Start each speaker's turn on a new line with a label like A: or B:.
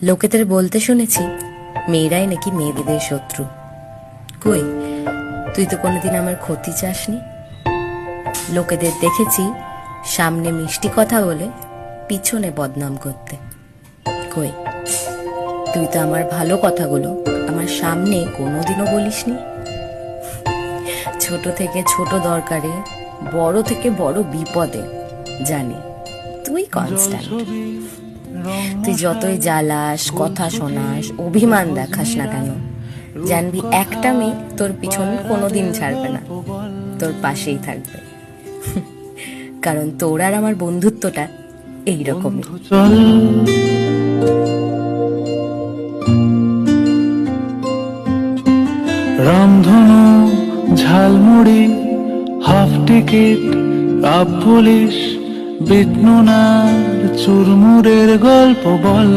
A: লোকেদের বলতে শুনেছি মেয়েরাই নাকি মেয়েদের শত্রু। কই, তুই তো কোনোদিন আমার ক্ষতি চাসনি। লোকেদের দেখেছি সামনে মিষ্টি কথা বলে পিছনে বদনাম করতে। কই, তুই তো আমার ভালো কথাগুলো আমার সামনে কোনোদিনও বলিসনি। ছোট থেকে ছোট দরকারে, বড় থেকে বড় বিপদে জানি তুই কনস্ট্যান্ট। তুই যতই জ্বালাস, কথা শোনাস, অভিমান দেখাস না কেন, জানবি একটা মেয়ে তোর পিছন কোনোদিন ছাড়বে না, তোর পাশেই থাকবে। কারণ তোর আর আমার বন্ধুত্বটা এইরকমই।
B: রামধনু, ঝালমুড়ি, হাফ টিকিট, পুলিশ, বিটনুনার চুরমুরের গল্প বল।